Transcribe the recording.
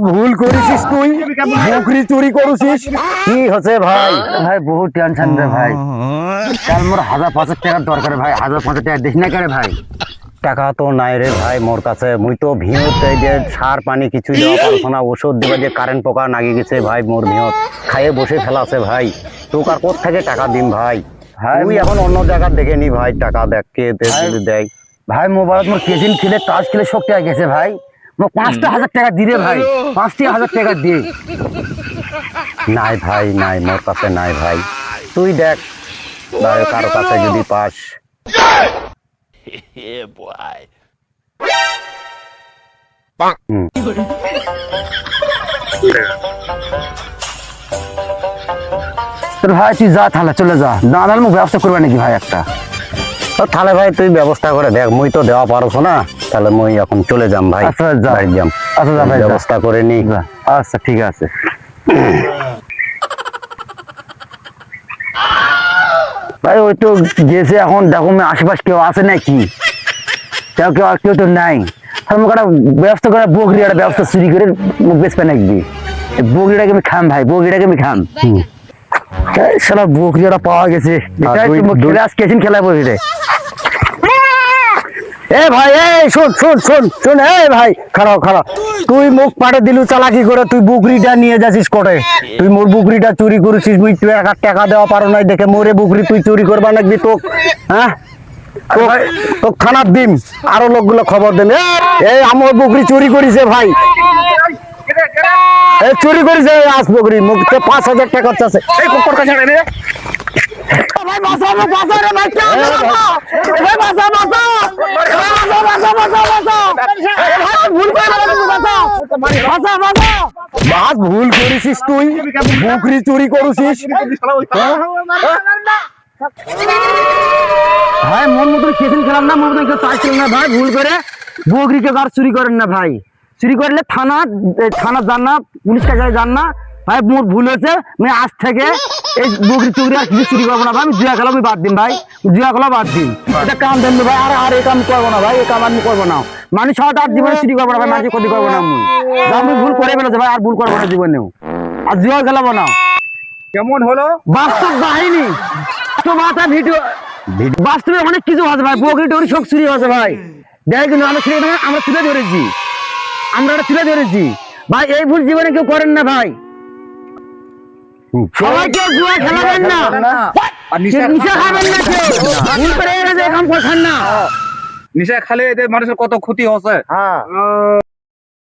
ভুল করেছিস তুই, বকরি চুরি করেছিস। কি হচ্ছে ভাই? ভাই বহুত টেনশন রে ভাই। কাল মোর 1000-5000 টাকার দরকার ভাই। 1000-5000 টাকা দিস না করে ভাই? টাকা তো নাই রে ভাই মোর কাছে। মুই তো ভিহত যে সার পানি কিছু দেওয়া পারছো না, ওষুধ দেবা যে কারেন্ট পোকা নাগি গেছে ভাই মোর ভিহত খাইয়ে বসে ফেলা আছে ভাই। তোকে আর কোথা থেকে টাকা দিম ভাই? তুই এখন অন্য জায়গা দেখে নি ভাই, টাকা দেখ কে দেয় ভাই। মোবাইল মোর কেজিন খেলে তাস খেলে শক্তি হয়ে গেছে ভাই। মোর 5,000 টাকা দিরে ভাই, 5,000 টাকা দিয়ে। নাই ভাই নাই, মোর কাছে নাই ভাই। তুই দেখ ভাই কারো কাছে যদি পাস। ভাই তুই যা তাহলে চলে যা, না হলে মুখ ব্যবস্থা করবে নাকি ভাই একটা? তাহলে ভাই তুই ব্যবস্থা করে দেখ, মুই তো দেওয়া পারছো না। তাহলে মুই এখন চলে যাম ভাই। আচ্ছা যাম। আচ্ছা যা ভাই, ব্যবস্থা করে নি। আচ্ছা ঠিক আছে ভাই। ওই তো গেছে, এখন দেখো আশেপাশে কেউ আছে নাকি? কেউ তো নাই। মুখ একটা ব্যবস্থা করে বকরি একটা ব্যবস্থা চুরি করে মুখ বেচবে নাকি? বকরিটাকে আমি খাম ভাই, বকরিটাকে আমি খাম। সারা বকরিটা পাওয়া গেছে। খেলায় বসে রে। এ ভাই শোন এ ভাই, খারাপ তুই মুখ পাড়ে দিলু চালাকি করে, তুই বুকরিটা নিয়ে যাচ্ছিস কোটে। তুই মোর বুকরিটা চুরি করেছিস, মুই তুই টাকা দেওয়া পারো নাই দেখে মোরে বুকরি তুই চুরি করবা নাকি? তোক হ্যাঁ তো থানার দিম, আরো লোকগুলো খবর দেন। এই আমার বুকরি চুরি করেছে ভাই, চুরি করেছে আজ বকরি। মুখ 5,000 টাকা চাচ্ছে। ভুল করেছিস তুই, বকরি চুরি করেছিস ভাই। মন মতন কেসিন খেলাম না, মন মতন কেউ চাইছিলাম না ভাই। ভুল করে বকরিকে আর চুরি করেন না ভাই। চুরি করলে থানা যান না, পুলিশ কাছে যান না ভাই। মোর ভুল হয়েছে, আমি আজ থেকে এই বকরি চুরি আর কিছু চুরি করবো না ভাই। আমি জুয়া খেলা আমি বাদ দিন ভাই, জুয়া খেলা বাদ দিন। এটা কাম দেন ভাই, আর এই কাম করবো না ভাই। এই কাম আমি করবো না। মানুষ হয়তো আর জীবনে চুরি করবো না ভাই, মানুষের ক্ষতি করবো না। আমি ভুল করে ফেলেছে ভাই, আর ভুল করবো না জীবনেও। আর জুয়া খেলাবো না। কেমন হলো বাস্তব কাহিনী? ভিডিও বাস্তবে অনেক কিছু আছে ভাই। বকরি টকরি সব চুরি আছে ভাই। দেখ কিন্তু আমরা তুলে ধরেছি, ভাই। এই ভুল জীবনে কেউ করেন না ভাই। সবাই কেউ জুয়া খেলাবেন না, নিশা খাবেন না, কেউ ভুল করে এই কাম করছেন না। নিশা খালে এদের মানুষের কত ক্ষতি হচ্ছে।